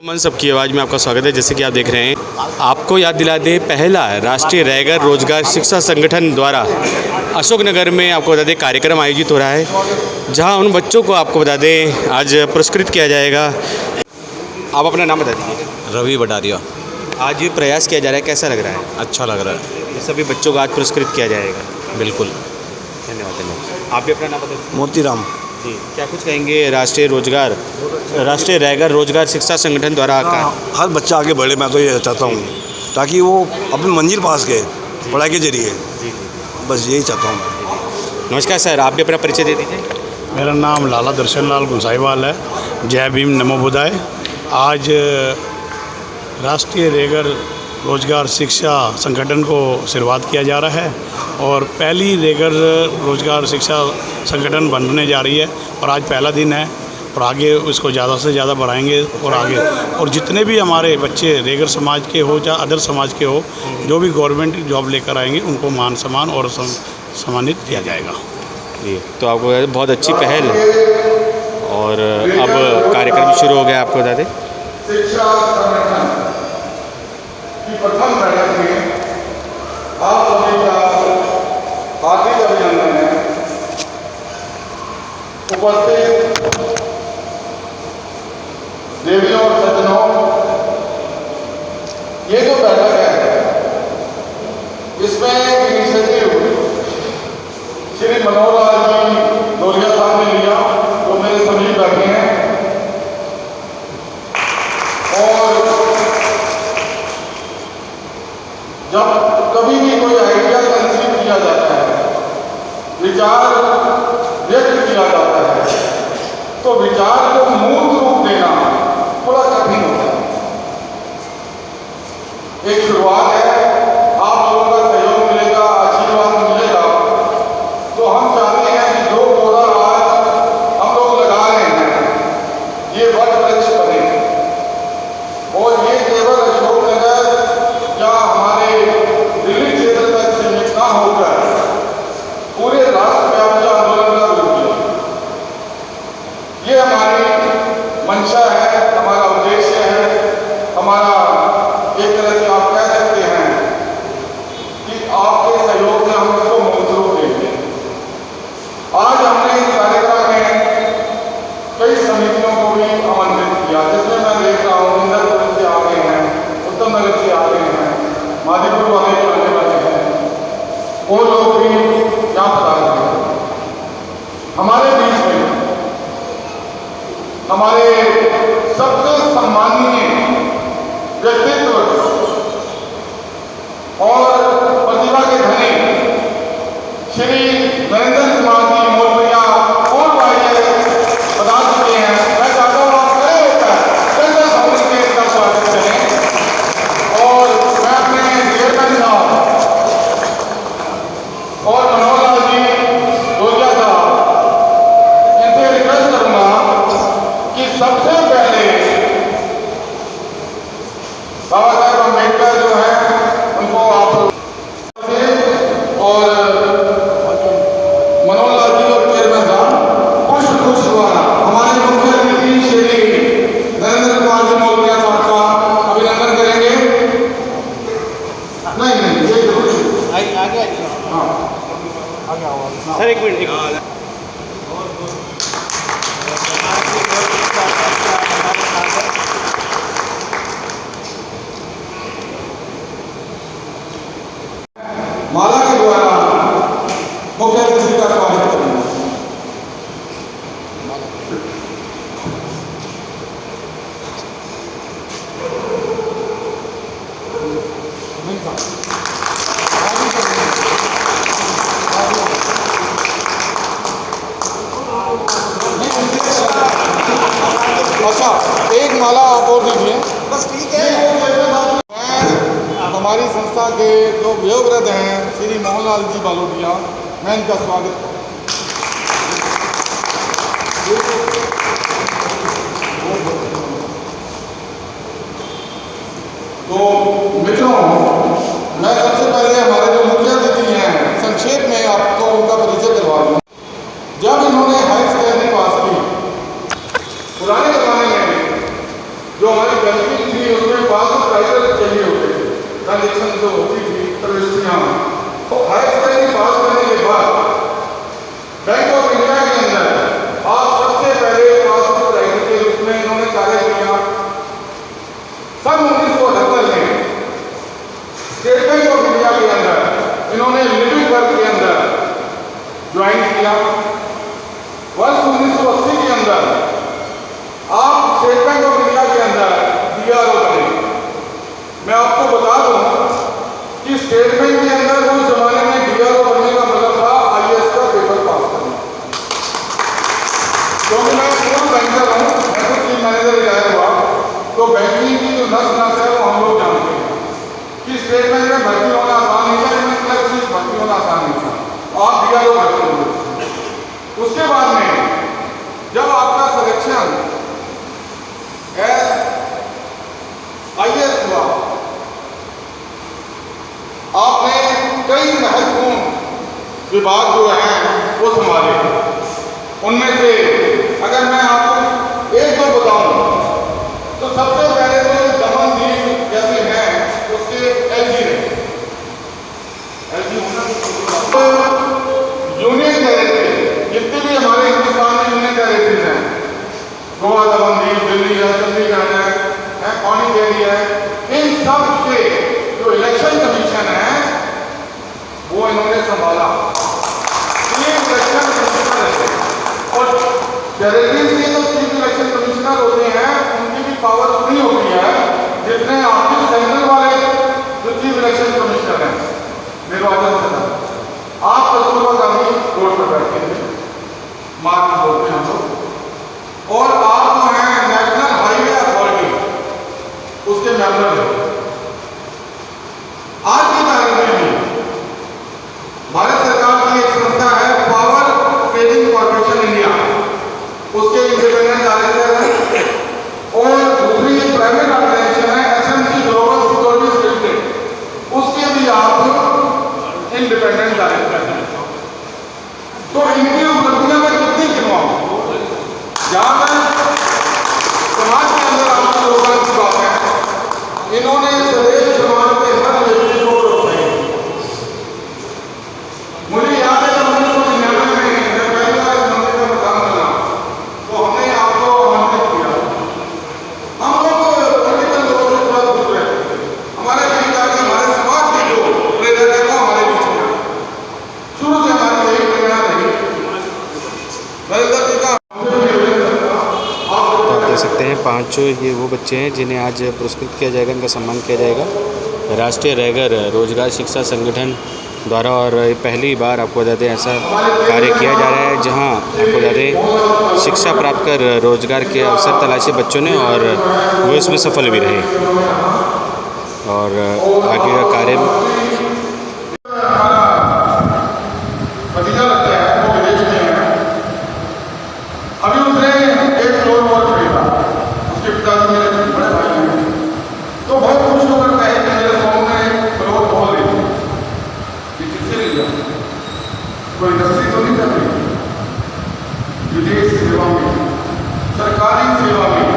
मन सबकी आवाज़ में आपका स्वागत है। जैसे कि आप देख रहे हैं, आपको याद दिला दें, पहला राष्ट्रीय रैगर रोजगार शिक्षा संगठन द्वारा अशोकनगर में आपको बता दें कार्यक्रम आयोजित हो रहा है, जहां उन बच्चों को आपको बता दें आज पुरस्कृत किया जाएगा। आप अपना नाम बता दीजिए। रवि भटारिया। आज ये प्रयास किया जा रहा है, कैसा लग रहा है? अच्छा लग रहा है। ये सभी बच्चों को आज पुरस्कृत किया जाएगा। बिल्कुल। धन्यवाद धन्यवाद। आप भी अपना नाम बता दीजिए। मोतीराम। जी, क्या कुछ कहेंगे राष्ट्रीय रैगर रोजगार शिक्षा संगठन द्वारा हर बच्चा आगे बढ़े, मैं तो ये चाहता हूँ, ताकि वो अपनी मंजिल पास करे पढ़ाई के जरिए। जी, बस यही चाहता हूँ मैं। नमस्कार सर, आप भी अपना परिचय दे दीजिए। मेरा नाम लाला दर्शन लाल गुंसाईवाल है। जय भीम नमो बुदाय। आज राष्ट्रीय रेगर रोजगार शिक्षा संगठन को शुरुआत किया जा रहा है और पहली रेगर रोजगार शिक्षा संगठन बनने जा रही है और आज पहला दिन है और आगे उसको ज़्यादा से ज़्यादा बढ़ाएंगे और आगे और जितने भी हमारे बच्चे रेगर समाज के हो या अदर समाज के हो, जो भी गवर्नमेंट जॉब लेकर आएंगे उनको मान सम्मान और सम्मानित किया जाएगा। जी, तो आपको बहुत अच्छी पहल और अब कार्यक्रम शुरू हो गया। आपको बता दें, शिक्षा संगठन की प्रथम बैठक में आप सभी का हार्दिक अभिनंदन है। उपस्थित देवियों और सज्जनों, ये जो बैठक है इसमें इनिशिएटिव श्री मनोहर लाल जी डोलिया साहब ने लिया, वो मेरे समीप बैठे हैं। और जब कभी भी कोई आइडिया कंसीव किया जाता है, विचार व्यक्त किया जाता है, तो विचार को मूर्त रूप देना थोड़ा कठिन होता है। एक शुरुआत है, आप लोगों का सहयोग मिलेगा, आशीर्वाद मिलेगा, तो हम चाहते हैं कि जो पौधा आज हम लोग लगा रहे हैं ये वट वृक्ष बने और ये केवल अशोकनगर या हमारे दिल्ली क्षेत्र तक सीमित ना होकर पूरे राष्ट्रव्यापी आंदोलन का रूप ले। ये हमारी मंशा है, हमारा उद्देश्य है, हमारा एक तरह से आप कह सकते हैं कि आपके सहयोग से हम इसको मूर्त रूप देंगे। आज हमने इस कार्यक्रम में कई समितियों को भी आमंत्रित किया, जिसमें मैं देख रहा हूँ इंदरपुर से आ रहे हैं, उत्तम नगर से आ रहे हैं, माधीपुर वाले भी आने वाले हैं, वो लोग भी यहाँ पधार रहे हैं। हमारे बीच में हमारे सबसे सम्माननीय व्यक्तित्व और प्रतिभा के धनी श्री नरेंद्र कुमार जी मोलवरिया पूर्व IAS पधार चुके हैं। मैं चाहता हूँ आप खड़े होकर जनता भवन के इसका स्वागत करें और मैं अपने चेयरमैन साहब और मनोहर लाल जी डोलिया साहब, इनसे रिक्वेस्ट करूंगा कि सबसे पहले बाबा साहेब अम्बेडकर जो है उनको आप और मनोहर लाल जी और चेयरमैन साहब पुष्प द्वारा हमारे मुख्य अतिथि श्री नरेंद्र कुमार जी मोलवरिया साहब का अभिनंदन करेंगे। नहीं ये जरूर आगे हाँ सर एक मिनट। माला के द्वारा मुख्य अतिथि का स्वागत करेंगे। अच्छा, एक माला आप और दीजिए। बस ठीक है। हमारी संस्था के जो वयोवृद्ध हैं श्री मोहनलाल जी बालोटिया, मैं इनका स्वागत करता हूँ। तो मित्रों, मैं सबसे पहले हमारे जो मुख्य अतिथि हैं संक्षेप में आपको उनका परिचय करवा दूँ। जब इन्होंने हाई सेकेंडरी पास की, पुराने जमाने में जो हमारी डिफाइन किया। वर्ष 1980 के अंदर आप स्टेट बैंक ऑफ इंडिया के अंदर DRO बने। मैं आपको बता दूं कि स्टेट बैंक के अंदर उस जमाने में DRO बनने का मतलब था IAS का पेपर पास करना। क्योंकि मैं पूर्व बैंकर हूँ, मैं तो चीफ मैनेजर रिटायर हुआ, तो बैंकिंग की जो नस नस है वो हम लोग जानते हैं कि स्टेट बैंक में भर्ती होना आसान नहीं था, लेकिन क्लर्क से भर्ती होना आसान नहीं था। आप DRO भर्ती होंगे। उसके बाद में जब आपका सिलेक्शन IAS हुआ, आपने कई महत्वपूर्ण विभाग जो हैं वो संभाले। उनमें से अगर मैं आपको एक दो बताऊं तो सबसे पहले तो दमनदीप जैसे हैं उसके LG रहे। यूनियन टेरिटरी जितने भी हमारे हिंदुस्तान में यूनियन टेरिटरीज हैं, गोवा, दमनदीप, दिल्ली है, चंडीगढ़ है, पौंडीचेरी है, इन सब के जो इलेक्शन कमीशन है वो इन्होंने संभाला। ये इलेक्शन कमिश्नर है और टेरिटरीज के जो चीफ इलेक्शन कमिश्नर होते हैं उनकी भी पावर उतनी होती है जितने आपके सेंट्रल वाले जो चीफ इलेक्शन कमिश्नर हैं निर्वाचन सदन। आप कस्तूरबा गांधी रोड पर बैठे थे, मार्ग बोलते हैं हम लोग, और आप जो हैं नेशनल हाईवे अथॉरिटी उसके मेंबर हैं। आज की तारीख में भी भारत सरकार की एक संस्था है पावर ट्रेडिंग कॉर्पोरेशन इंडिया, उसके इंडिपेंडेंट डायरेक्टर हैं, और दूसरी एक प्राइवेट ऑर्गेनाइजेशन है SMC ग्लोबल सिक्योरिटीज लिमिटेड, उसके भी आप इंडिपेंडेंट डायरेक्टर हैं। तो इनकी उपलब्धियां मैं कितनी गिनवाऊं? जहां तक समाज के अंदर आपके योगदान की बात है, इन्होंने सदैव समाज के हर व्यक्ति को प्रोत्साहित किया। मुझे याद है जब 1999 में मैं पहली बार मंत्री का प्रधान बना तो हमने आपको आमंत्रित किया। हम लोग पॉलिटिकल लोगों से थोड़ा दूर रहते थे, हमारे कहीं जाके हमारे समाज के जो प्रेरक है वो हमारे बीच में शुरू से हमारी यही प्रेरणा रही। आप देख सकते हैं 5 ये वो बच्चे हैं जिन्हें आज पुरस्कृत किया जाएगा, इनका सम्मान किया जाएगा राष्ट्रीय रैगर रोजगार शिक्षा संगठन द्वारा। और पहली बार आपको बता दें ऐसा कार्य किया जा रहा है जहां आपको बता दें शिक्षा प्राप्त कर रोजगार के अवसर तलाशे बच्चों ने और वो इसमें सफल भी रहे और आगे का कार्य भतीजा लगता है वो विदेश में है। अभी उसने एक फ्लोर और खरीदा, उसके पिताजी मेरे बड़े भाई हैं, तो बहुत खुश होकर कहे कि मेरे सोनू ने फ्लोर बहुत ले लिया। ये किससे ले लिया? कोई इंडस्ट्री तो नहीं कर रही, विदेश सेवा में, सरकारी सेवा में।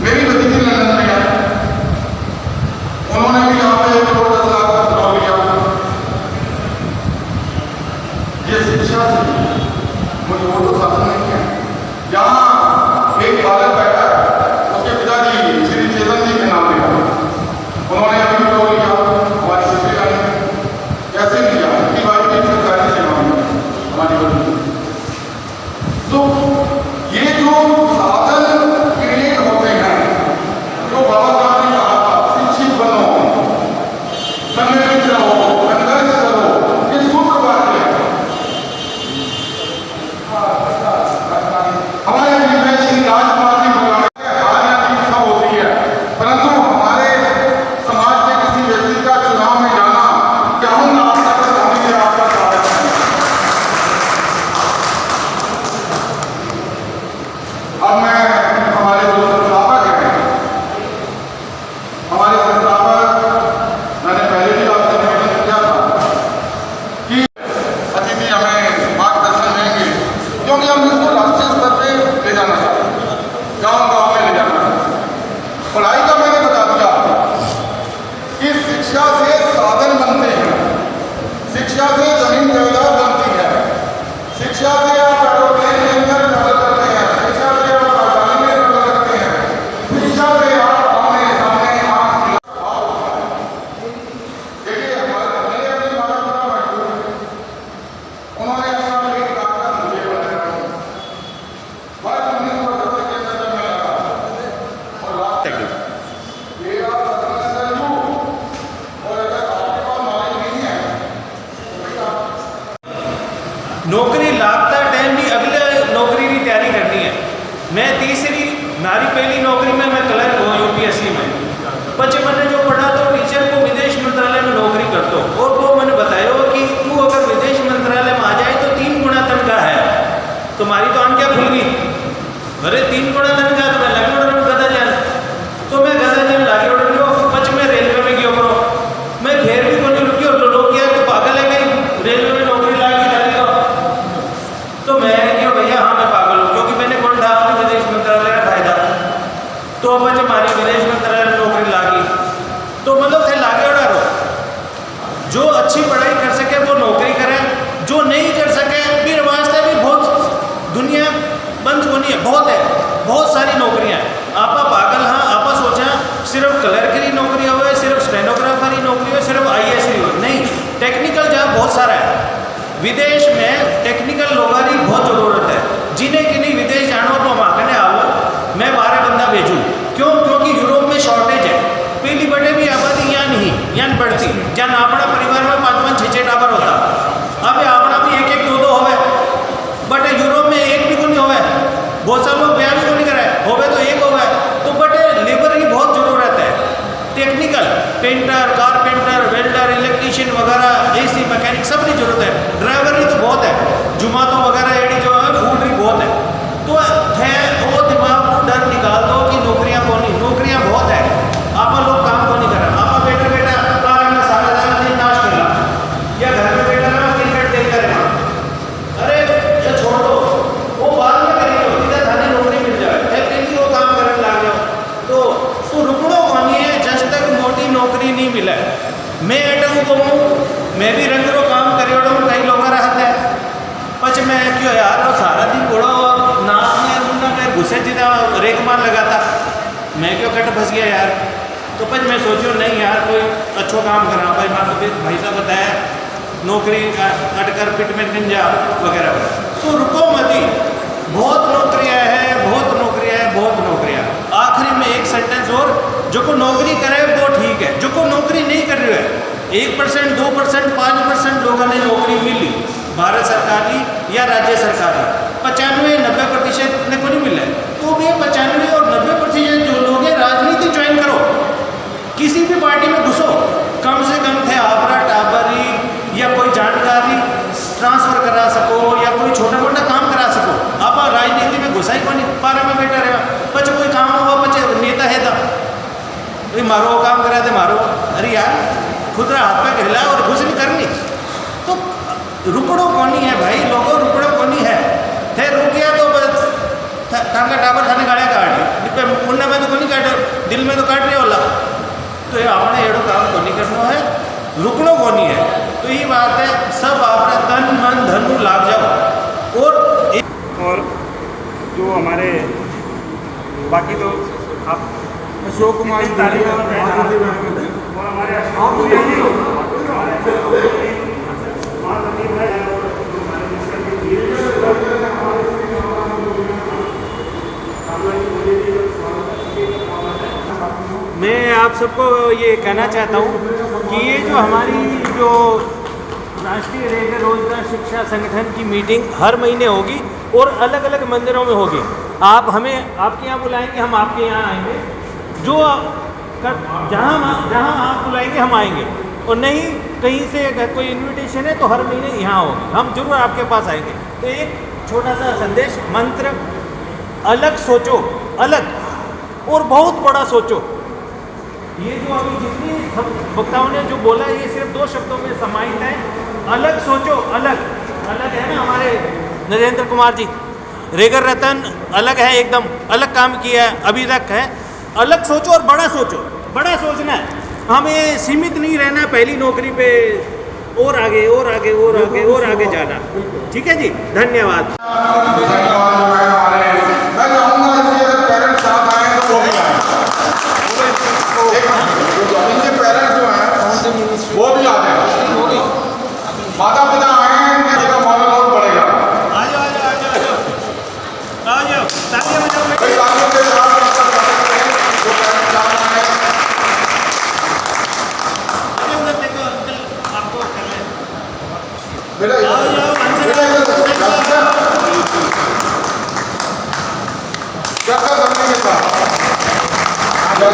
मेरी भतीजी लंदन में है, उन्होंने भी यहाँ पे 1 करोड़ 10 लाख का फ्लोर लिया। ये शिक्षा से मुझे वो तो साधन नहीं है। यहाँ एक बालक बैठा है, उसके पिताजी श्री चेतन जी के नाम लिया, उन्होंने अभी फ्लोर लिया हमारी शिक्षा में। कैसे लिया? उनकी बात की सरकारी सेवा में हमारी बदली। तो ये जो साधन क्रिएट होते हैं, जो बाबा साहब ने कहा था शिक्षित बनो, संगठित रहो, संघर्ष करो, ये सूत्र बात है हमारे नौकरी लागता टाइम भी अगले नौकरी की तैयारी करनी है। मैं तीसरी नारी पहली नौकरी में मैं क्लर्क हूँ यूपीएससी में। बच्चे मैंने जो पढ़ा तो टीचर को विदेश मंत्रालय में नौकरी करते हो, और वो मैंने बताया कि तू अगर विदेश मंत्रालय में आ जाए तो 3 गुना तनख्वाह है। तुम्हारी तो आंखें खुल गई, अरे 3 गुना तनख्वाह तो मैं लगे ऑर्डर में गदा जान, तो मैं गदा जान लागे ऑर्डर लियो पच में रेलवे में गयो करो। मैं फिर भी को नहीं रुकी, और लोग किया तो पागल है कहीं रेलवे में नौकरी लागी डाली हो। तो मैं क्यों भैया, हाँ मैं पागल हूँ, क्योंकि मैंने कौन था विदेश मंत्रालय का फायदा। तो बच हमारी विदेश मंत्रालय में नौकरी लागी, तो मतलब थे लागे ऑर्डर हो। जो अच्छी पढ़ाई कर सके वो नौकरी करे, जो नहीं कर सके फिर वास्ते भी बहुत दुनिया बंद होनी है, बहुत सारी नौकरियां हैं। आपा पागल हाँ, आपा सोचा सिर्फ क्लर्क की नौकरी हो, सिर्फ स्टेनोग्राफर की नौकरी हो, सिर्फ आईएएस की हो, नहीं, टेक्निकल जॉब बहुत सारा है। विदेश में टेक्निकल लोगों की बहुत ज़रूरत है। जिन्हें कि नहीं विदेश जानो तो मांगने आओ, मैं 12 बंदा भेजूँ, क्यों? क्योंकि यूरोप में शॉर्टेज है। पहली बड़े भी आबादी यहाँ नहीं, यहाँ बढ़ती, जहाँ अपना परिवार में 5-5, 6-6 टाबर होता, अब अपना भी 1-1, 2-2 होवे, बट यूरोप में एक भी को नहीं होवे। बहुत सारे लोग ब्याह भी को नहीं कराए, होवे तो एक होवे। तो बट लेबर की बहुत ज़रूरत है। Technical painter, carpenter, welder, electrician वगैरह, एसी मैकेनिक सब की जरूरत है। ड्राइवर की तो बहुत है, जुमातो वगैरह एडी जो है फूड की बहुत है। तो है वो दिमाग को डर निकाल दो कि नौकरियां कौन नहीं, नौकरियां बहुत है, आप लोग काम को नहीं कर रहे। आप बैठे बैठा कार में सारा दिन नाश कर रहा, या घर में बैठा रहा क्रिकेट देख कर रहा, अरे ये छोड़ दो, वो बाद में करेंगे, इधर थाने नौकरी मिल जाए, पहले वो काम करने लग जाओ। तो रुकनो कौन है जब तक मोटी नौकरी नहीं मिले। मैं एटू को हूँ, मैं भी रंगरो काम करी हूँ, कई लोग रहते हैं, पच मैं क्यों यार सारा दिन बड़ो नाक में मुन्ना में घुसे जितना रेक मार लगाता, मैं क्यों कट फंस गया यार। तो पच मैं सोचूँ नहीं यार कोई अच्छो काम करा भाई, माँ तो भाई साहब बताया नौकरी अटकर पिट में गंजा वगैरह। तो रुको मत ही, बहुत नौकरियाँ हैं, बहुत नौकरियाँ हैं, बहुत नौकरियाँ। आखिरी में एक सेंटेंस और, जो को नौकरी करे वो ठीक है, जो को नौकरी नहीं कर रही है 1%, 2%, 5% लोगों ने नौकरी मिली भारत सरकार की या राज्य सरकार की, 95-90% ने को नहीं मिला। तो वे 95 और 90% जो लोग हैं राजनीति ज्वाइन करो, किसी भी पार्टी में घुसो, कम से कम थे आपरा टाबरी या कोई जानकारी ट्रांसफ़र करा सको या कोई छोटा मोटा काम करा सको। आप राजनीति में घुसा ही कौन पारा में बैठा रहा, पच कोई काम हुआ पच नेता है था मारो काम करा दे मारो, अरे यार खुदरा हाथ पे हिला और घुस नहीं करनी। तो रुकड़ो कौनी है भाई, लोगों रुकड़ो कौनी है, थे रुक गया तो बस थाना टाबर थाने गाड़ियाँ काट ली, मुन्ना में तो को नहीं काट, दिल में तो काट रहे होला। तो ये आपने एड़ो काम को नहीं करना है, रुकनो को नहीं है। तो ये बात है, सब आपने तन मन धन लाग जाओ। और जो हमारे बाकी तो आप अशोक कुमार तारीफ और हमारे मैं आप सबको ये कहना चाहता हूँ कि ये जो हमारी जो राष्ट्रीय रेगर रोजगार शिक्षा संगठन की मीटिंग हर महीने होगी और अलग अलग मंदिरों में होगी। आप हमें आपके यहाँ बुलाएंगे, हम आपके यहाँ आएंगे, जो जहाँ आप बुलाएंगे हम आएंगे, और नहीं कहीं से अगर कोई इनविटेशन है तो हर महीने यहाँ होगी, हम जरूर आपके पास आएंगे। तो एक छोटा सा संदेश, मंत्र, अलग सोचो, अलग और बहुत बड़ा सोचो। ये जो अभी जितनी वक्ताओं ने जो बोला ये सिर्फ 2 शब्दों में समाहित है, अलग सोचो, अलग अलग है ना। हमारे नरेंद्र कुमार जी रेगर रतन अलग है, एकदम अलग काम किया है अभी तक है। अलग सोचो और बड़ा सोचो, बड़ा सोचना है, हमें सीमित नहीं रहना पहली नौकरी पे, और आगे और आगे और आगे और आगे जाना। ठीक है जी, धन्यवाद। मैं चाहूँगा कि अगर पेरेंट्स साथ आए तो वो भी आए, इनके पेरेंट्स जो हैं वो भी आ जाए, माता पिता आए, इनका मॉडल और बढ़ेगा। आ जाओ आ जाओ आ जाओ आ जाओ, तालियां बजाओ। भाई तालियों के साथ जो पेरेंट्स साथ आए, उधर देखो अंकल, आपको कर ले बेटा आओ आओ।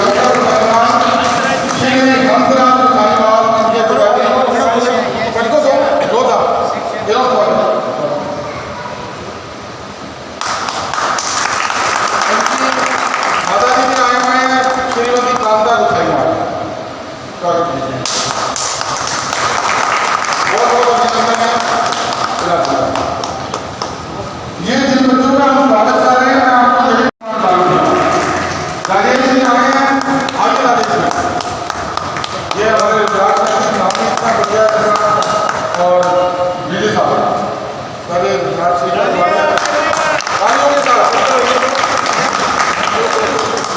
शिक्षा संस्थान श्री हंसराज साहिवाल इनके बच्चों को जोधा माता जी भी आए हुए हैं श्रीमती कांता साहिवाल। स्वागत कीजिए, बहुत बहुत अभिनंदन है। ये जिन बच्चों का हम स्वागत कर रहे हैं मैं आपको यही राजेश जी आए हैं, आगे राजेश जी, ये हमारे विराट नाम इतना बढ़िया है और विजय साहब सारे विराट सिंह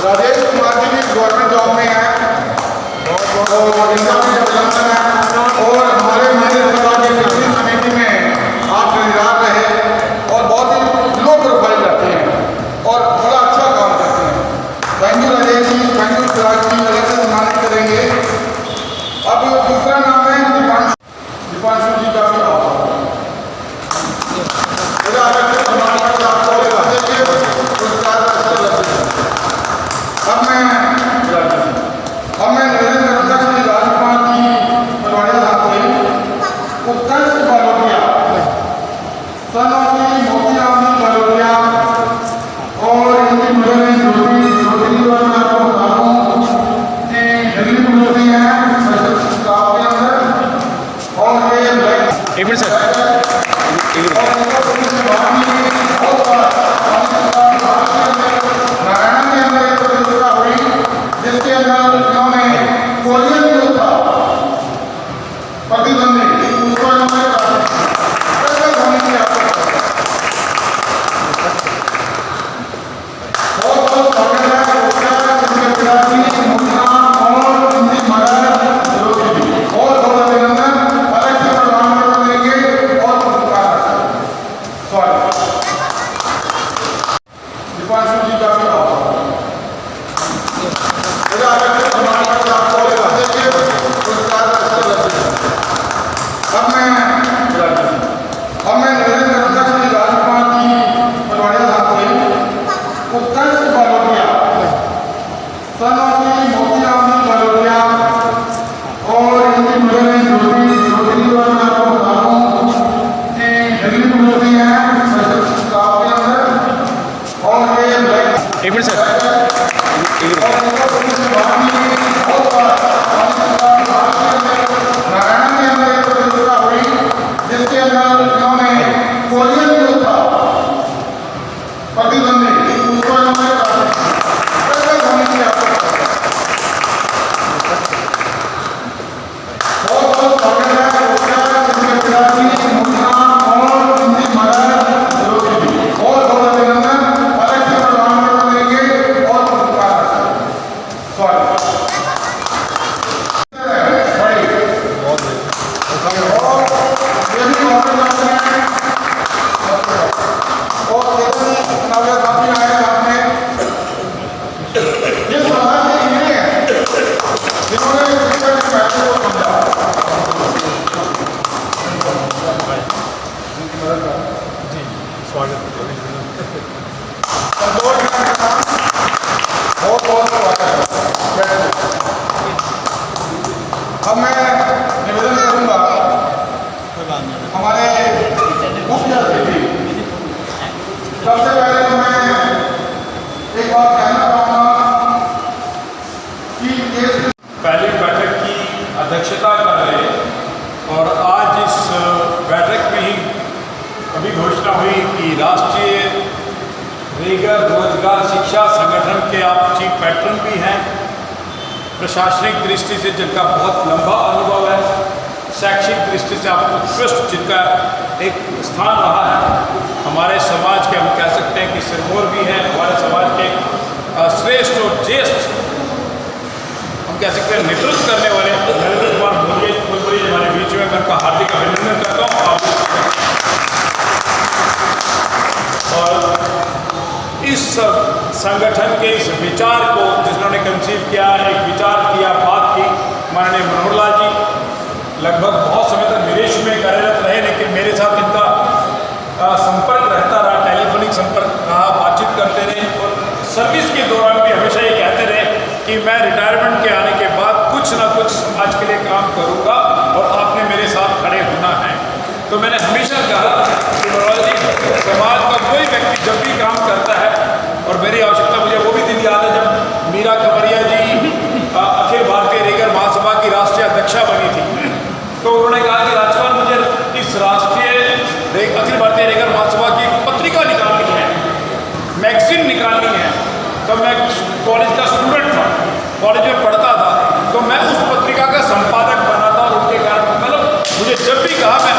राजेश कुमार जी भी गवर्नमेंट जॉब में है और इनका भी अभिनंदन है। और हमारे मंदिर सभा के बिजनेस समिति में आप निराश रहे और बहुत ही लो प्रोफाइल रखते हैं और बड़ा अच्छा काम करते हैं। Thank you Rajesh ji, thank you Virat ji, अलग से सम्मानित करेंगे। अब दूसरा नाम है दीपांशु जी का भी अब मैं निवेदन करूँगा श्री राजकुमार जी पटवारी साहब से उत्कर्ष बालोटिया, सनौती मोतीराम जी बालोटिया और इनकी मुझे ज्योति और मैं आपको बता दूँ कि दिल्ली पुलिस हैं स्पेशल स्टाफ के अंदर और ये ब्लैक एक मिनट सर, नारायण के अंदर एक प्रतियोगिता हुई जिसके अंदर इन्होंने कोरियन योद्धा प्रतिद्वंदी उसको इन्होंने बहुत बहुत स्वागत है जिसके पिताजी मुन्ना और उनकी मदद बहुत बहुत अभिनंदन, अलग से प्रदान कर देंगे और स्वागत। दीपांशु जी का भी अब मैं निवेदन करूँगा श्री राजकुमार जी पटवारी साहब से उत्कर्ष बालोटिया, सनौती मोतीराम जी बालोटिया और इनकी मुझे ज्योति और मैं आपको बता दूँ कि दिल्ली पुलिस हैं स्पेशल स्टाफ के अंदर और ये ब्लैक एक मिनट सर, नारायण के अंदर एक प्रतियोगिता हुई जिसके अंदर इन्होंने कोरियन योद्धा प्रतिद्वंदी उसको इन्होंने बहुत बहुत स्वागत है जिसके पिताजी मुन्ना और उनकी मदद बहुत बहुत अभिनंदन, अलग से प्रदान कर देंगे और स्वागत। अब मैं निवेदन करूंगा हमारे मुख्य अतिथि, सबसे पहले तो मैं एक बात कहना चाहूँगा कि पहली बैठक की अध्यक्षता कर रहे और आज इस बैठक में ही अभी घोषणा हुई कि राष्ट्रीय रेगर रोजगार शिक्षा संगठन के आप चीफ पैट्रन भी हैं, प्रशासनिक दृष्टि से जिनका बहुत लंबा अनुभव है, शैक्षिक दृष्टि से आप उत्कृष्ट जिनका एक स्थान रहा है, हमारे समाज के हम कह सकते हैं कि सिरमौर भी हैं, हमारे समाज के श्रेष्ठ और ज्येष्ठ हम कह सकते हैं नेतृत्व करने वाले नरेंद्र कुमार भोजपुरी हमारे बीच में, मैं उनका हार्दिक अभिनंदन करता हूँ। और इस संगठन के इस विचार को जिन्होंने कंसीव किया, एक विचार किया, बात की, माननीय मनोहर लाल जी लगभग बहुत समय तक विदेश में कार्यरत रहे, लेकिन मेरे साथ इनका संपर्क रहता रहा, टेलीफोनिक संपर्क रहा, बातचीत करते रहे और सर्विस के दौरान भी हमेशा ये कहते रहे कि मैं रिटायरमेंट के आने के बाद कुछ ना कुछ समाज के लिए काम करूँगा और आपने मेरे साथ खड़े होना है। तो मैंने हमेशा कहा कि मनोहर जी, समाज का कोई व्यक्ति जब भी काम करता है, और मेरी आवश्यकता, मुझे वो भी दिन याद है जब मीरा कंवरिया जी अखिल भारतीय रेगर महासभा की राष्ट्रीय अध्यक्षा बनी थी, तो उन्होंने कहा कि राज्यपाल मुझे इस राष्ट्रीय अखिल भारतीय रेगर महासभा की पत्रिका निकालनी है, मैगजीन निकालनी है। तो मैं कॉलेज का स्टूडेंट था, कॉलेज में पढ़ता था, तो मैं उस पत्रिका का संपादक बना था और उनके कारण मतलब मुझे जब भी कहा मैं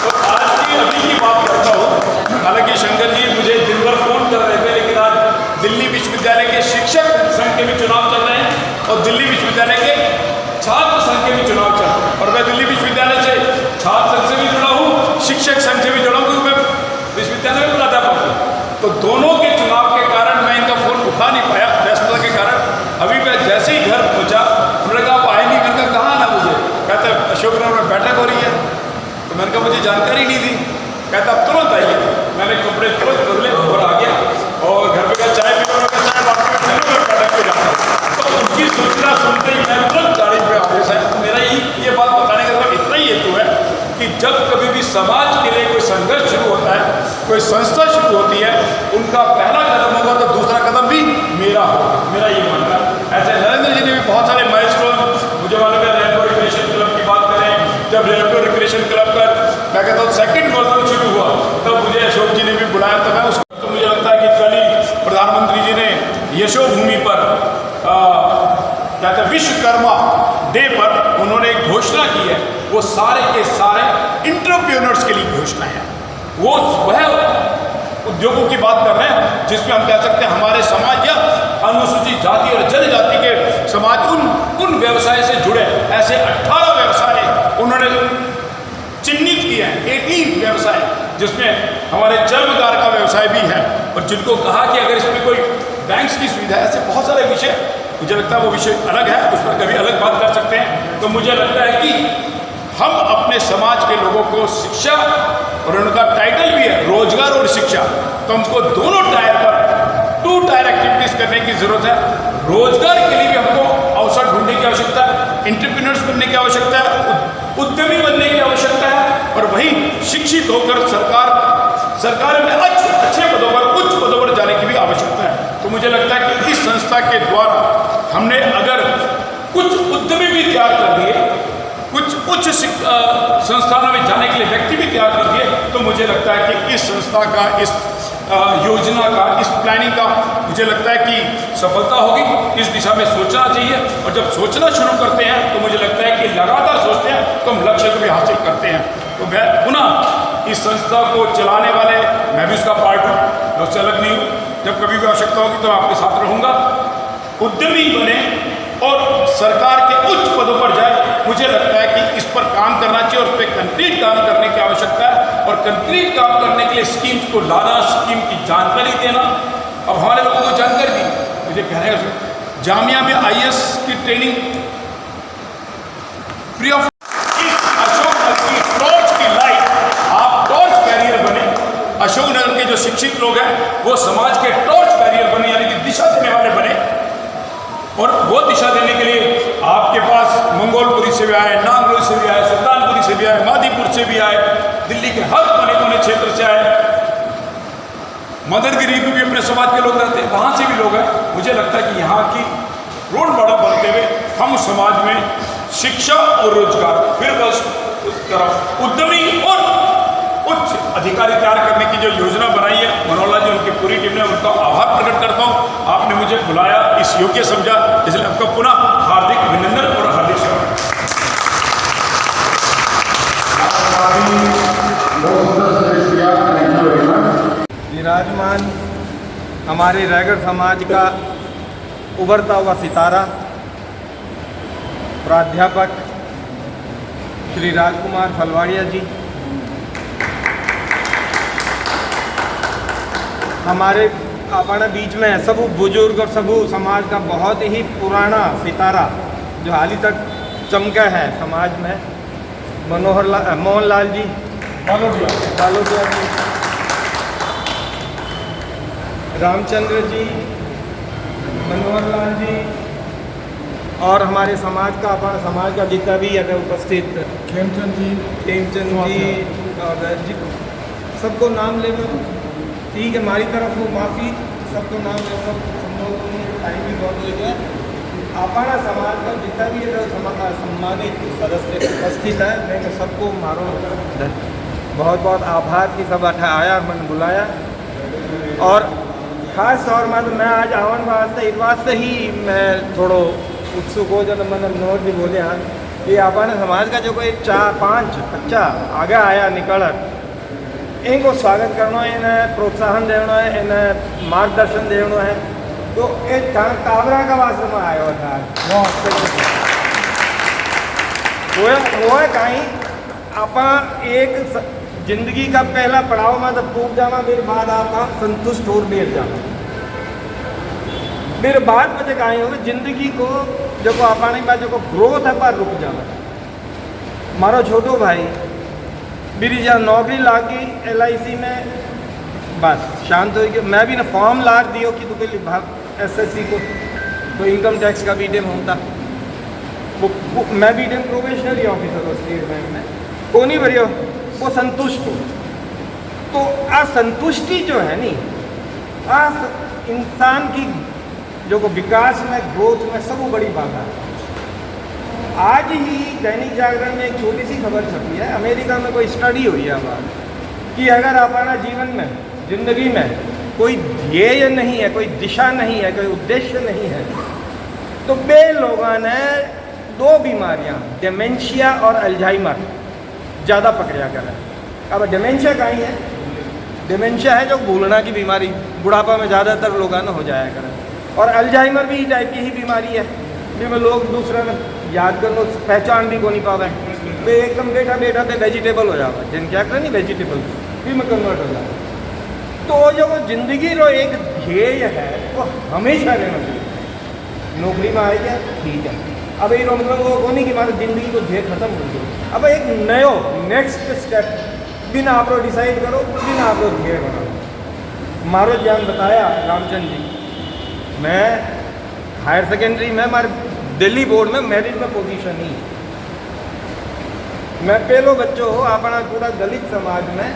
तो आज की अभी की बात करता हूँ। हालांकि शंकर जी मुझे दिन भर फ़ोन कर रहे थे, लेकिन आज दिल्ली विश्वविद्यालय के शिक्षक संघ के भी चुनाव चल रहे हैं और दिल्ली विश्वविद्यालय के छात्र संघ के भी चुनाव चल रहे हैं, और मैं दिल्ली विश्वविद्यालय से छात्र संघ से भी जुड़ा हूँ, शिक्षक संघ से भी जुड़ा हूँ, क्योंकि मैं विश्वविद्यालय में प्राध्यापक हूँ। तो दोनों के चुनाव के कारण मैं इनका फ़ोन उठा नहीं पाया, व्यस्तता के कारण। अभी मैं जैसे ही घर पहुँचा, उन्होंने कहा आप आए नहीं, मैंने कहा कहाँ ना मुझे, कहते अशोकनगर में बैठक हो रही है। तो मैंने कहा मुझे जानकारी नहीं थी, कहता अब तुरंत आइए। मैंने कपड़े तुरंत बदले और आ गया, और घर पे का चाय पीने का चाय बात में बैठक पे जाता। तो उनकी सूचना सुनते ही मैं तुरंत गाड़ी पे आ गया। साहब मेरा ये बात बताने का मतलब इतना ही हेतु है कि जब कभी भी समाज के लिए कोई संघर्ष शुरू होता है, कोई संस्था शुरू होती है, उनका पहला कदम होगा तो दूसरा कदम भी मेरा होगा, मेरा ये मानना है। ऐसे नरेंद्र जी ने भी बहुत सारे माइलस्टोन, मुझे मालूम है रेलवे रिक्रिएशन क्लब की बात करें, जब रेलवे रिक्रिएशन क्लब का मैं कहता हूँ सेकंड वर्जन शुरू हुआ, तब मुझे अशोक जी ने भी बुलाया, तो मैं उसको तो मुझे लगता है कि कल ही प्रधानमंत्री जी ने यशोभूमि पर कहते हैं विश्वकर्मा डे पर उन्होंने एक घोषणा की है, वो सारे के सारे इंटरप्रेन्योर्स के लिए घोषणा है। वो वह उद्योगों की बात कर रहे हैं जिसमें हम कह सकते हैं हमारे समाज या अनुसूचित जाति और जनजाति के समाज उन व्यवसाय से जुड़े ऐसे 18 व्यवसाय उन्होंने चिन्हित किए हैं, 18 व्यवसाय, जिसमें हमारे चर्मकार का व्यवसाय भी है, और जिनको कहा कि अगर इसमें कोई बैंक्स की सुविधा, ऐसे बहुत सारे विषय, मुझे लगता है वो विषय अलग है, उस पर कभी अलग बात कर सकते हैं। तो मुझे लगता है कि हम अपने समाज के लोगों को शिक्षा, और उनका टाइटल भी है रोजगार और शिक्षा, तो हमको दोनों टायर पर 2 टायर एक्टिविटीज़ करने की ज़रूरत है। रोजगार के लिए भी हमको अवसर ढूंढने की आवश्यकता है, एंटरप्रेन्योर्स बनने की आवश्यकता है, उद्यमी बनने की आवश्यकता है, और वहीं शिक्षित होकर सरकार में अच्छे पदों पर, उच्च पदों पर जाने की भी आवश्यकता है। तो मुझे लगता है कि इस संस्था के द्वारा हमने अगर कुछ उद्यमी भी तैयार कर दिए, कुछ उच्च संस्थानों में जाने के लिए व्यक्ति भी तैयार कर दिए, तो मुझे लगता है कि इस संस्था का, इस योजना का, इस प्लानिंग का मुझे लगता है कि सफलता होगी। इस दिशा में सोचना चाहिए, और जब सोचना शुरू करते हैं तो मुझे लगता है कि लगातार सोचते हैं तो हम लक्ष्य को भी हासिल करते हैं। तो मैं पुनः इस संस्था को चलाने वाले, मैं भी उसका पार्ट हूँ, मैं उससे अलग नहीं हूँ। जब कभी भी आवश्यकता होगी तो आपके साथ रहूँगा। उद्यमी बने और सरकार के उच्च पदों पर जाए, मुझे लगता है कि इस पर काम करना चाहिए और उस पर कंक्रीट काम करने की आवश्यकता है, और कंक्रीट काम करने के लिए स्कीम्स को लाना, स्कीम की जानकारी देना। अब हमारे लोगों को जानकारी दी, मुझे कहने का जामिया में IAS की ट्रेनिंग फ्री ऑफ, इस अशोकनगर की टॉर्च की लाइट, आप टॉर्च कैरियर बने। अशोकनगर के जो शिक्षित लोग हैं वो समाज के टॉर्च कैरियर बने, यानी कि दिशा देने वाले बने, और वो दिशा देने के लिए आपके पास मंगोलपुरी से भी आए, नांगलोई से भी आए, सुल्तानपुरी से भी आए, मादीपुर से भी आए, दिल्ली के हर कोने कोने क्षेत्र से आए, मदरगिरी में भी अपने समाज के लोग रहते हैं, वहाँ से भी लोग हैं। मुझे लगता है कि यहाँ की रोल मॉडल बनते हुए हम समाज में शिक्षा और रोजगार, फिर बस उस तरफ उद्यमी और उच्च अधिकारी तैयार करने की जो योजना बनाई है मनोहर जी, उनकी पूरी टीम ने, उनका आभार प्रकट करता हूँ। आपने मुझे बुलाया, इस योग्य समझा, इसलिए आपका पुनः हार्दिक अभिनंदन और हार्दिक स्वागत। विराजमान हमारे रैगर समाज का उभरता हुआ सितारा प्राध्यापक श्री राजकुमार फलवाड़िया जी, हमारे अपने बीच में सब बुजुर्ग और सब समाज का बहुत ही पुराना सितारा जो हाल ही तक चमका है समाज में, मोहनलाल जी बालोदिया जी, रामचंद्र जी, मनोहर लाल जी और हमारे समाज का जितना भी है उपस्थित खेमचंद जी और सबको नाम ले लो, ठीक है, हमारी तरफ वो माफ़ी, सबको नाम ले लो, हम लोगों ने टाइम भी बहुत हो गया। अपना समाज का जितना भी सम्मानित सदस्य उपस्थित है, मैं सबको मारो बहुत बहुत आभार कि सब अठा आया, मैंने बुलाया। और ख़ास तौर में मैं आज आवन वास्ते इस वास्ते ही मैं थोड़ो उत्सुक हो जब मैंने नोट भी बोले हाँ कि अपने समाज का जो कोई 4-5 बच्चा आगे आया निकल इनको स्वागत करना है, इन्हें प्रोत्साहन देना है, इन्हें मार्गदर्शन देना है। तो एक काबरा का वास्ते में आया था वो है कहीं आप एक जिंदगी का पहला पड़ाव में तो टूट जाना, फिर बाद आप संतुष्ट हो बैठ जाना, फिर बाद मुझे कहीं हो जिंदगी को जो अपने पास जो ग्रोथ है पर रुक जाना। मारो छोटो भाई मेरी जहाँ नौकरी लागी LIC में बस शांत हो गया। मैं भी ना फॉर्म लाग दियो कि तो SSC को तो इनकम टैक्स का BDM होता वो मैं BDM प्रोबेशनरी ऑफिसर हो स्टेट बैंक में को नहीं भरियो वो संतुष्ट हो। तो असंतुष्टि जो है नी इंसान की जो को विकास में ग्रोथ में सब बड़ी बात है। आज ही दैनिक जागरण में एक छोटी सी खबर छपी है, अमेरिका में कोई स्टडी हुई है बात कि अगर अपना जीवन में जिंदगी में कोई ध्येय नहीं है, कोई दिशा नहीं है, कोई उद्देश्य नहीं है तो बे लोगों ने 2 बीमारियां डिमेंशिया और अल्जाइमर ज़्यादा पकड़ा कर है। अब डिमेंशिया कहीं है, डिमेंशिया है जो भूलना की बीमारी बुढ़ापा में ज़्यादातर लोगों ने हो जाया करे, और अल्जाइमर भी टाइप की ही बीमारी है जिसमें लोग दूसरा में याद करना पहचान भी को नहीं पावे, वे एकदम बेटा पे वेजिटेबल हो जाता, जिन क्या करें नहीं वेजिटेबल भी में कन्वर्ट हो जाता। तो जो वो जिंदगी रो एक ध्येय है वो हमेशा रहना चाहिए। नौकरी में आए क्या ठीक है, अब ये मतलब वो नहीं कि हमारी ज़िंदगी को ध्येय खत्म हो गया, अब एक नयो नेक्स्ट स्टेप बिना आप डिसाइड करो, बिना आप ध्येय बनाओ। मारो ज्ञान बताया रामचंद्र जी, मैं हायर सेकेंडरी में हमारे दिल्ली बोर्ड में मेरिट में पोजीशन ही, मैं पहलो बच्चों हो अपना पूरा दलित समाज में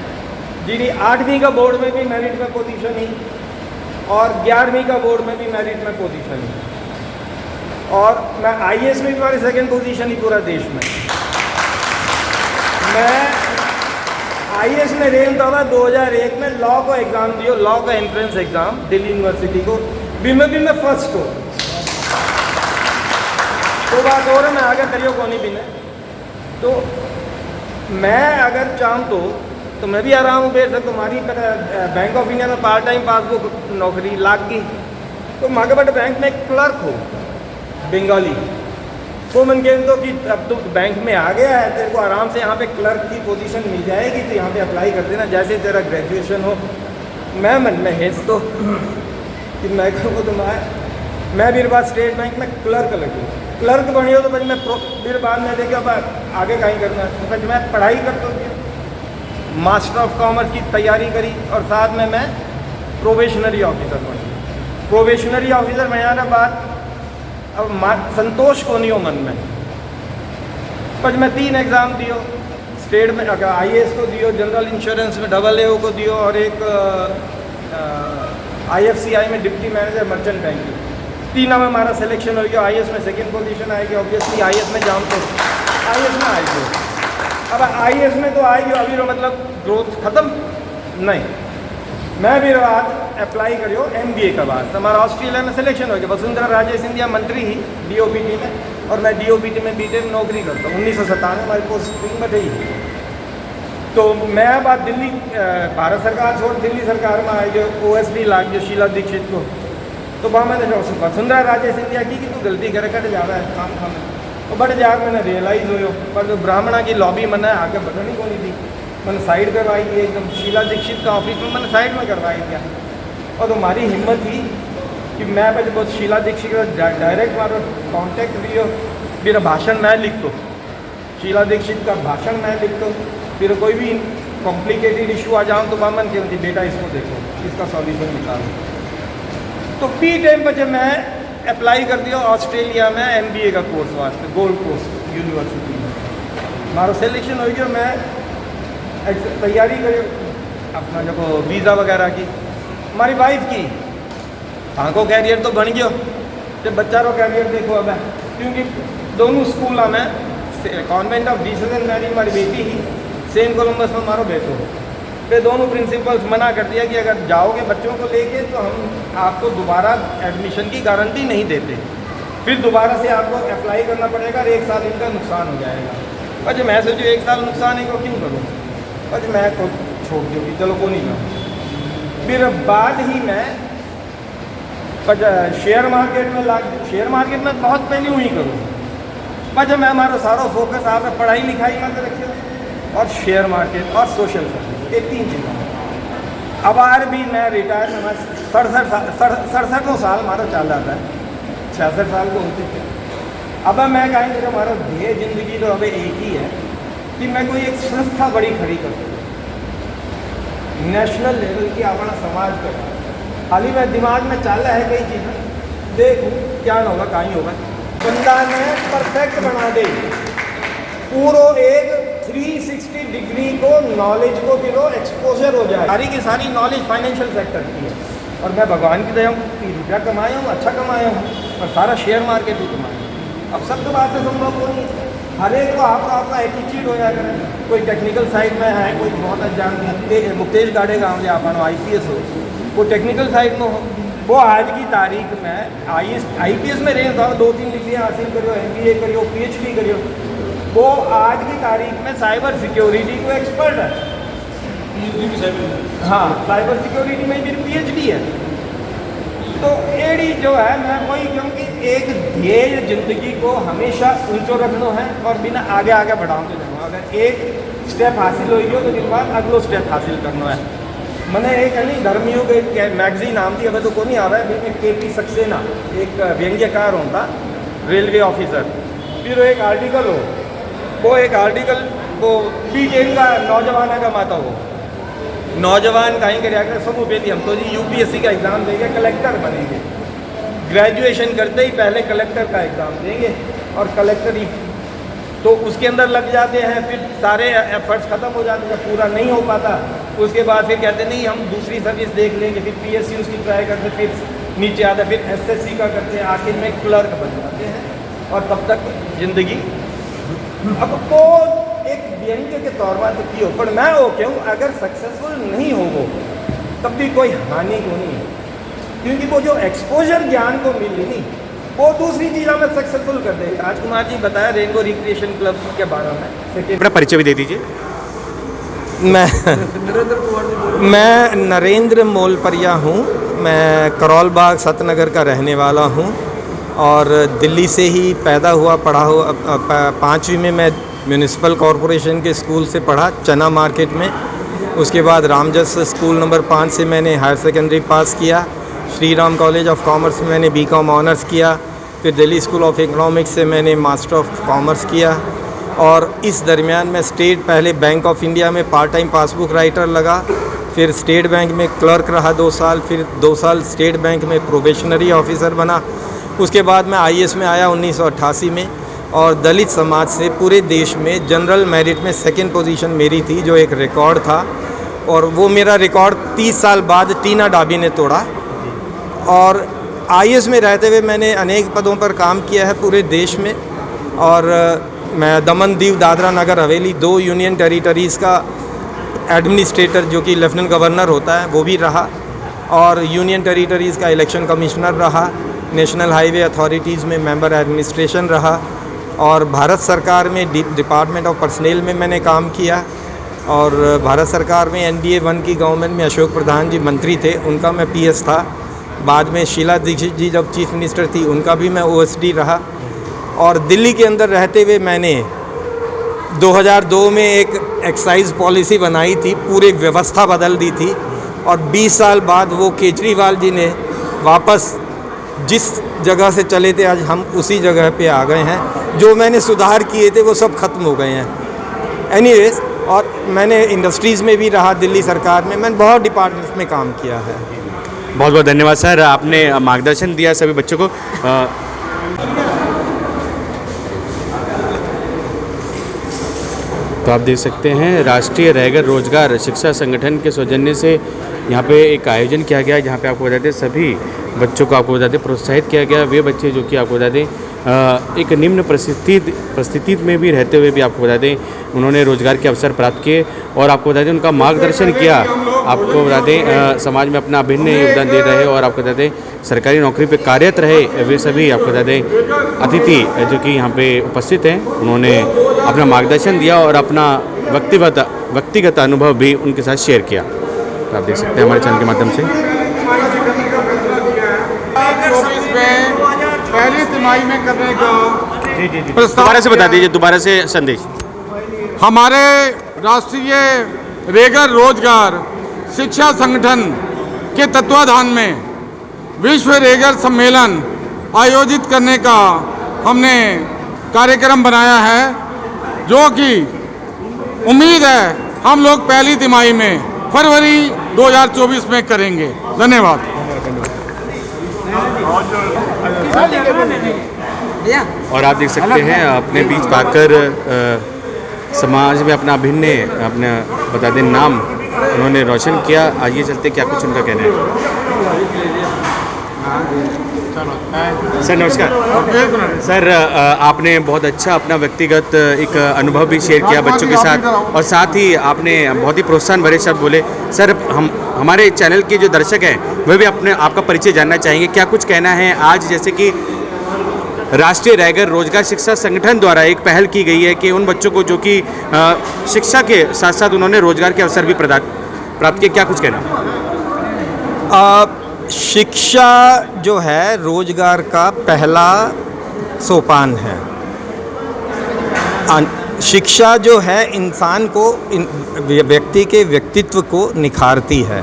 जिन्हें 8वीं का बोर्ड में भी मेरिट में पोजीशन ही और 11वीं का बोर्ड में भी मेरिट में पोजीशन ही, और मैं IAS में भी हमारी 2nd पोजीशन ही पूरा देश में। मैं IAS में रेल था 2001 में लॉ को एग्ज़ाम दियो, लॉ का एंट्रेंस एग्ज़ाम दिल्ली यूनिवर्सिटी को भी मैं फर्स्ट हो। तो बात और मैं आगे करियो कौन भी ने, तो मैं अगर चाहूँ तो मैं भी आराम हूँ बैठ सकता। तुम्हारी बैंक ऑफ इंडिया में पार्ट टाइम पासबुक नौकरी लाग गई तो मागबट बैंक में क्लर्क हो बंगाली, वो मन कह दो कि अब तो बैंक में आ गया है, तेरे को आराम से यहाँ पे क्लर्क की पोजीशन मिल जाएगी तो यहाँ पे अप्लाई कर देना जैसे तेरा ग्रेजुएशन हो। मैं मन में हेस तो कि मैं कहूँ तो मैं भी बाद स्टेट बैंक में क्लर्क लगी, क्लर्क बनी हो तो भाई मैं फिर बाद में देखा आगे कहीं करना है, तो मैं पढ़ाई करता हूँ, मास्टर ऑफ कॉमर्स की तैयारी करी और साथ में मैं प्रोबेशनरी ऑफिसर बनी। प्रोबेशनरी ऑफिसर बनाने बाद अब संतोष को नहीं हो मन में, पर मैं 3 एग्ज़ाम दियो स्टेट में, IAS को दियो, जनरल इंश्योरेंस में AAO को दियो और एक IFCI में डिप्टी मैनेजर मर्चेंट बैंकिंग, 3 में हमारा सिलेक्शन हो गया। IAS में 2nd पोजीशन आएगी, ऑब्वियसली IAS में जाम तो IAS में आएगी। अब IAS में तो आएगी अभी तो मतलब ग्रोथ ख़त्म नहीं, मैं भी आज अप्लाई करियो MBA का बाद हमारा ऑस्ट्रेलिया में सिलेक्शन हो गया। वसुंधरा राजे सिंधिया मंत्री ही DOPT में और मैं DOPT में BTEC नौकरी करता हूँ। 1997 हमारी पोस्टिंग में गई, तो मैं बात दिल्ली भारत सरकार छोड़ दिल्ली सरकार में आई जो OSD लाग जो शीला दीक्षित को, तो वहाँ मैंने वसुंधरा राजे सिंधिया की कि तू गलती करे कट जा रहा है काम खाना, तो बट जाकर मैंने रियलाइज़ हो पर जो ब्राह्मणा की लॉबी मैंने आगे बढ़नी को नहीं थी, मैंने साइड करवाई थी एकदम शीला दीक्षित का ऑफिस में मैंने साइड में करवाई थी। और तो हमारी हिम्मत थी कि मैं पे बहुत शीला दीक्षित का डायरेक्ट हमारा कॉन्टेक्ट भी हो, मेरा भाषण मैं लिख दो, शीला दीक्षित का भाषण मैं लिख दो, फिर कोई भी कॉम्प्लिकेटेड इशू आ जाऊँ तो मामन कहती बेटा इसको देखो इसका सॉल्यूशन निकालो। तो बी टाइम पर जब मैं अप्लाई कर दिया ऑस्ट्रेलिया में MBA का कोर्स वास्ते गोल्ड कोस्ट यूनिवर्सिटी में, हमारा सिलेक्शन हो गया। मैं तैयारी करी अपना जो वीज़ा वगैरह की, हमारी वाइफ की को कैरियर तो बन गया, जब बच्चा रो कैरियर देखो अब है, क्योंकि दोनों स्कूल में convent of Jesus and Mary हमारी बेटी ही, सेंट कोलम्बस में हमारा बेटो, फिर दोनों प्रिंसिपल्स मना कर दिया कि अगर जाओगे बच्चों को लेके तो हम आपको दोबारा एडमिशन की गारंटी नहीं देते, फिर दोबारा से आपको अप्लाई करना पड़ेगा और 1 साल इनका नुकसान हो जाएगा। और जब मैं सोचूँ 1 साल नुकसान है को क्यों करूँ, और मैं को छोड़ दूँ कि चलो को नहीं जाऊँ। फिर बाद ही मैं शेयर मार्केट में शेयर मार्केट में बहुत पहले हुई करूँ, पर जब मैं हमारा सारा फोकस आप पढ़ाई लिखाई में रखिए और शेयर मार्केट और सोशल सर्विस, ये 3 चीज़ें। अब आर भी मैं रिटायर में 67 साल हमारा चल रहा है, 66 साल को हो चुके। अब मैं कहेंगे हमारा ध्येय जिंदगी तो अब एक ही है कि मैं कोई एक संस्था बड़ी खड़ी कर सकूँ, नेशनल लेवल की अपना समाज का। हाल ही में दिमाग में चल रहा है कई चीज़ें, देखूँ क्या होगा कहीं होगा। बंदा ने परफेक्ट बना दे पूरा एक 360 डिग्री को, नॉलेज को दिलो एक्सपोजर हो जाए, सारी की सारी नॉलेज फाइनेंशियल सेक्टर की है। और मैं भगवान की दया रुपया कमाया हूँ, अच्छा कमाया हूँ, और सारा शेयर मार्केट भी कमाया। अब सब तो बात से संभव हो नहीं, हर एक को आपका एटीट्यूड हो जाएगा। कोई टेक्निकल साइड में है, कोई बहुत जान मुकेश गाड़े गाँव या अपन IPS हो, वो टेक्निकल साइड में हो, वो आज की तारीख में IPS में रहे, 2-3 डिग्रियाँ हासिल करो, MBA करो, PhD करो, वो आज की तारीख में साइबर सिक्योरिटी को एक्सपर्ट है। हाँ, साइबर सिक्योरिटी में भी PhD है। तो एडी जो है, मैं वही क्योंकि एक ध्येय जिंदगी को हमेशा ऊंचो रखना है और बिना आगे आगे बढ़ाते जाना। अगर एक स्टेप हासिल हो गया तो दिन बाद अगलो स्टेप हासिल करना है। मैंने एक है नहीं धर्मियों के एक मैगजीन नाम थी, अभी तो को नहीं आ रहा है, फिर KP सक्सेना एक व्यंग्यकार होता, रेलवे ऑफिसर, फिर एक आर्टिकल हो, वो एक आर्टिकल वो B10 का नौजवान का माता हो, नौजवान कहीं कर समूह बेटी हम तो जी UPSC का एग्ज़ाम देंगे, कलेक्टर बनेंगे, ग्रेजुएशन करते ही पहले कलेक्टर का एग्ज़ाम देंगे और कलेक्टर ही तो उसके अंदर लग जाते हैं, फिर सारे एफर्ट्स ख़त्म हो जाते हैं, जब पूरा नहीं हो पाता उसके बाद फिर कहते नहीं हम दूसरी सर्विस देख लेंगे, फिर PSU उसकी ट्राई करते, फिर नीचे आता, फिर SSC का करते हैं, आखिर में क्लर्क बन जाते हैं और तब तक जिंदगी। अब को एक व्यंग्य के तौर पर की हो, पर मैं वो क्यों अगर सक्सेसफुल नहीं हो वो तब भी कोई हानि को नहीं है, क्योंकि वो जो एक्सपोजर ज्ञान को मिली नहीं वो दूसरी चीज़ हमें सक्सेसफुल कर देगा। राजकुमार जी बताया रेनबो रिक्रिएशन क्लब के बारे में, अपना परिचय भी दे दीजिए। मैं नरेंद्र मोलपरिया हूँ, मैं करौल बाग सतनगर का रहने वाला हूँ और दिल्ली से ही पैदा हुआ पढ़ा हुआ। 5वीं में मैं म्यूनिसिपल कॉरपोरेशन के स्कूल से पढ़ा चना मार्केट में, उसके बाद रामजस स्कूल नंबर 5 से मैंने हायर सेकेंडरी पास किया, Shri Ram college of commerce में मैंने BCom ऑनर्स किया, फिर दिल्ली स्कूल ऑफ इकोनॉमिक्स से मैंने मास्टर ऑफ कॉमर्स किया और इस दरमियान में पहले बैंक ऑफ इंडिया में पार्ट टाइम पासबुक राइटर लगा, फिर स्टेट बैंक में क्लर्क रहा 2 साल, फिर 2 साल स्टेट बैंक में प्रोबेशनरी ऑफिसर बना। उसके बाद मैं IAS में आया 1988 में और दलित समाज से पूरे देश में जनरल मेरिट में 2nd पोजीशन मेरी थी, जो एक रिकॉर्ड था और वो मेरा रिकॉर्ड 30 साल बाद टीना डाबी ने तोड़ा। और IAS में रहते हुए मैंने अनेक पदों पर काम किया है पूरे देश में और मैं दमन दीव दादरा नगर हवेली 2 यूनियन टेरिटरीज़ का एडमिनिस्ट्रेटर जो कि लेफ्टिनेंट गवर्नर होता है वो भी रहा और यूनियन टेरिटरीज़ का इलेक्शन कमिश्नर रहा, नेशनल हाईवे अथॉरिटीज़ में मेंबर एडमिनिस्ट्रेशन रहा और भारत सरकार में डिपार्टमेंट ऑफ पर्सनल में मैंने काम किया और भारत सरकार में NDA 1 की गवर्नमेंट में अशोक प्रधान जी मंत्री थे, उनका मैं PS था। बाद में शीला दीक्षित जी जब चीफ मिनिस्टर थी उनका भी मैं OSD रहा और दिल्ली के अंदर रहते हुए मैंने 2002 में एक एक्साइज पॉलिसी बनाई थी, पूरी व्यवस्था बदल दी थी और 20 साल बाद वो केजरीवाल जी ने वापस जिस जगह से चले थे आज हम उसी जगह पे आ गए हैं। जो मैंने सुधार किए थे वो सब ख़त्म हो गए हैं। एनीवेज, और मैंने इंडस्ट्रीज़ में भी रहा दिल्ली सरकार में, मैंने बहुत डिपार्टमेंट्स में काम किया है बहुत बहुत धन्यवाद सर, आपने मार्गदर्शन दिया सभी बच्चों को। तो आप देख सकते हैं राष्ट्रीय रैगर रोजगार शिक्षा संगठन के सौजन्य से यहाँ पे एक आयोजन किया गया, जहाँ पे आपको बता दें सभी बच्चों को आपको बता दें प्रोत्साहित किया गया। वे बच्चे जो कि आपको बता दें एक निम्न परिस्थिति में भी रहते हुए भी आपको बता दें उन्होंने रोजगार के अवसर प्राप्त किए और आपको बता दें उनका मार्गदर्शन किया। आपको बता दें समाज में अपना अभिन्न योगदान दे रहे और आपको बता दें सरकारी नौकरी पे कार्यरत रहे वे सभी आपको बता दें अतिथि जो कि यहाँ पे उपस्थित हैं, उन्होंने अपना मार्गदर्शन दिया और अपना व्यक्तिगत अनुभव भी उनके साथ शेयर किया। तो आप देख सकते हैं हमारे चैनल के माध्यम से। 24 में पहली तिमाही में करने का दोबारा से बता दीजिए, दोबारा से संदेश। हमारे राष्ट्रीय रेगर रोजगार शिक्षा संगठन के तत्वाधान में विश्व रेगर सम्मेलन आयोजित करने का हमने कार्यक्रम बनाया है, जो कि उम्मीद है हम लोग पहली तिमाही में फरवरी 2024 में करेंगे। धन्यवाद। और आप देख सकते हैं अपने बीच पाकर समाज में अपना अभिन्न अपना बता दें नाम उन्होंने रोशन किया। आइए चलते क्या कुछ उनका कहना है। सर नमस्कार। सर आपने बहुत अच्छा अपना व्यक्तिगत एक अनुभव भी शेयर किया बच्चों के साथ और साथ ही आपने बहुत ही प्रोत्साहन भरे शब्द बोले। सर हमारे चैनल के जो दर्शक हैं वह भी अपने आपका परिचय जानना चाहेंगे, क्या कुछ कहना है आज जैसे कि राष्ट्रीय रैगर रोजगार शिक्षा संगठन द्वारा एक पहल की गई है कि उन बच्चों को जो कि शिक्षा के साथ साथ उन्होंने रोजगार के अवसर भी प्राप्त किए, क्या कुछ कहना? शिक्षा जो है रोजगार का पहला सोपान है। शिक्षा जो है इंसान को व्यक्ति के व्यक्तित्व को निखारती है,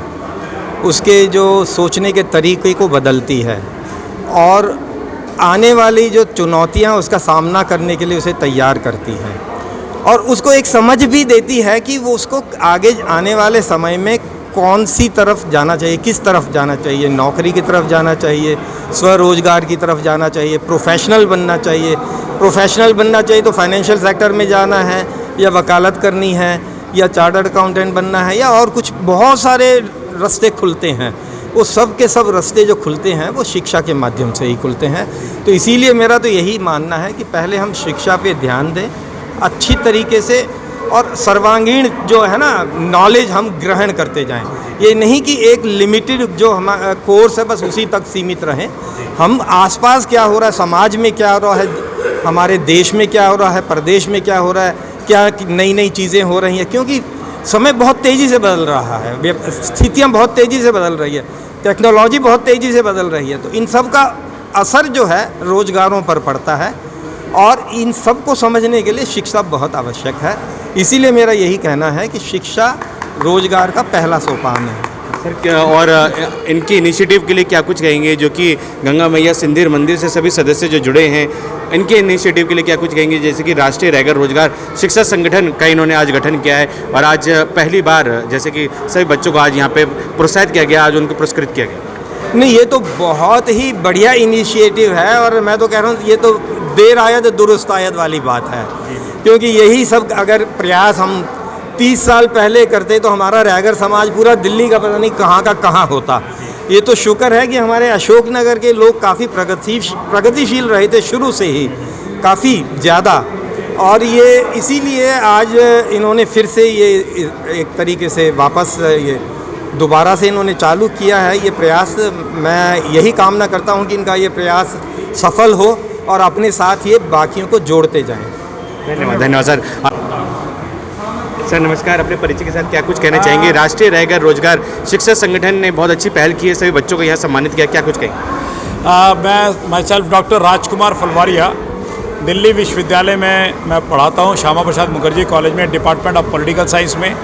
उसके जो सोचने के तरीके को बदलती है और आने वाली जो चुनौतियां उसका सामना करने के लिए उसे तैयार करती हैं और उसको एक समझ भी देती है कि वो उसको आगे आने वाले समय में कौन सी तरफ जाना चाहिए, किस तरफ जाना चाहिए, नौकरी की तरफ जाना चाहिए, स्वरोजगार की तरफ जाना चाहिए, प्रोफेशनल बनना चाहिए। प्रोफेशनल बनना चाहिए तो फाइनेंशियल सेक्टर में जाना है या वकालत करनी है या चार्टर्ड अकाउंटेंट बनना है या और कुछ बहुत सारे रास्ते खुलते हैं। वो सब के सब रास्ते जो खुलते हैं वो शिक्षा के माध्यम से ही खुलते हैं। तो इसीलिए मेरा तो यही मानना है कि पहले हम शिक्षा पे ध्यान दें अच्छी तरीके से और सर्वांगीण जो है ना नॉलेज हम ग्रहण करते जाएं। ये नहीं कि एक लिमिटेड जो हमारा कोर्स है बस उसी तक सीमित रहें। हम आसपास क्या हो रहा है, समाज में क्या हो रहा है, हमारे देश में क्या हो रहा है, प्रदेश में क्या हो रहा है, क्या नई नई चीज़ें हो रही हैं, क्योंकि समय बहुत तेज़ी से बदल रहा है, स्थितियाँ बहुत तेज़ी से बदल रही है, टेक्नोलॉजी बहुत तेज़ी से बदल रही है। तो इन सब का असर जो है रोज़गारों पर पड़ता है और इन सब को समझने के लिए शिक्षा बहुत आवश्यक है। इसीलिए मेरा यही कहना है कि शिक्षा रोज़गार का पहला सोपान है। सर और इनकी इनिशिएटिव के लिए क्या कुछ कहेंगे, जो कि गंगा मैया सिंधिर मंदिर से सभी सदस्य जो जुड़े हैं, इनके इनिशिएटिव के लिए क्या कुछ कहेंगे? जैसे कि राष्ट्रीय रैगर रोजगार शिक्षा संगठन का इन्होंने आज गठन किया है और आज पहली बार जैसे कि सभी बच्चों को आज यहाँ पे प्रोत्साहित किया गया, आज उनको पुरस्कृत किया गया। नहीं, ये तो बहुत ही बढ़िया इनिशिएटिव है और मैं तो कह रहा हूँ ये तो देर आयत दुरुस्त आयत वाली बात है, क्योंकि यही सब अगर प्रयास हम 30 साल पहले करते तो हमारा रैगर समाज पूरा दिल्ली का पता नहीं कहाँ का कहाँ होता। ये तो शुक्र है कि हमारे अशोकनगर के लोग काफ़ी प्रगतिशील रहे थे शुरू से ही, काफ़ी ज़्यादा, और ये इसीलिए आज इन्होंने फिर से ये एक तरीके से वापस ये दोबारा से इन्होंने चालू किया है ये प्रयास। मैं यही कामना करता हूँ कि इनका ये प्रयास सफल हो और अपने साथ ये बाकियों को जोड़ते जाएं। धन्यवाद सर। सर नमस्कार, अपने परिचय के साथ क्या कुछ कहना चाहेंगे? राष्ट्रीय रैगर रोजगार शिक्षा संगठन ने बहुत अच्छी पहल की है, सभी बच्चों को यहाँ सम्मानित किया, क्या कुछ कहेंगे? मैं माई सेल्फ डॉक्टर राजकुमार फलवारिया दिल्ली विश्वविद्यालय में मैं पढ़ाता हूँ, श्यामा प्रसाद मुखर्जी कॉलेज में, डिपार्टमेंट ऑफ पॉलिटिकल साइंस में।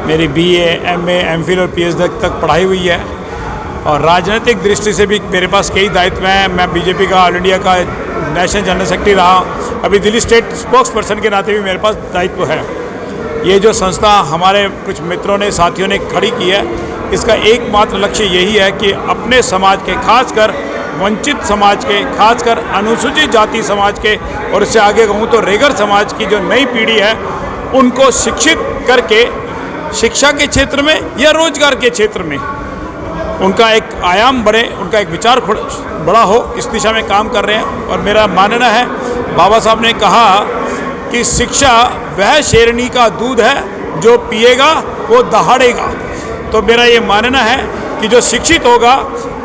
मेरी BA, MA, MPhil और PhD तक पढ़ाई हुई है और राजनीतिक दृष्टि से भी मेरे पास कई दायित्व हैं। मैं BJP का ऑल इंडिया का नेशनल जनरल सेक्रेटरी रहा, अभी दिल्ली स्टेट स्पोक्स पर्सन के नाते भी मेरे पास दायित्व है। ये जो संस्था हमारे कुछ मित्रों ने, साथियों ने खड़ी की है, इसका एकमात्र लक्ष्य यही है कि अपने समाज के, खासकर वंचित समाज के, खासकर अनुसूचित जाति समाज के, और इससे आगे कहूँ तो रेगर समाज की जो नई पीढ़ी है उनको शिक्षित करके शिक्षा के क्षेत्र में या रोजगार के क्षेत्र में उनका एक आयाम बढ़े, उनका एक विचार बड़ा हो, इस दिशा में काम कर रहे हैं। और मेरा मानना है, बाबा साहब ने कहा कि शिक्षा वह शेरनी का दूध है जो पिएगा वो दहाड़ेगा। तो मेरा ये मानना है कि जो शिक्षित होगा,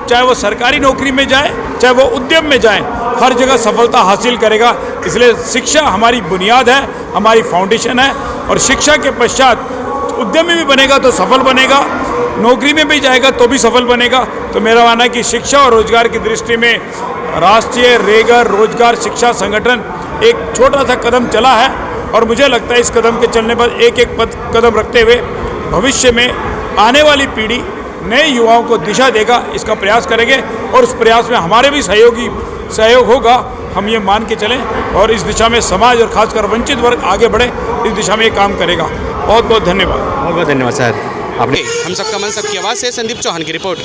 चाहे वो सरकारी नौकरी में जाए, चाहे वो उद्यम में जाए, हर जगह सफलता हासिल करेगा। इसलिए शिक्षा हमारी बुनियाद है, हमारी फाउंडेशन है, और शिक्षा के पश्चात उद्यमी भी बनेगा तो सफल बनेगा, नौकरी में भी जाएगा तो भी सफल बनेगा। तो मेरा मानना है कि शिक्षा और रोजगार की दृष्टि में राष्ट्रीय रेगर रोजगार शिक्षा संगठन एक छोटा सा कदम चला है, और मुझे लगता है इस कदम के चलने पर एक एक कदम रखते हुए भविष्य में आने वाली पीढ़ी नए युवाओं को दिशा देगा, इसका प्रयास करेंगे। और उस प्रयास में हमारे भी सहयोग होगा, हम ये मान के चलें, और इस दिशा में समाज और खासकर वंचित वर्ग आगे बढ़े, इस दिशा में ये काम करेगा। बहुत बहुत धन्यवाद। बहुत बहुत धन्यवाद सर। आपने हम सबका मन, सबकी आवाज़ से संदीप चौहान की रिपोर्ट।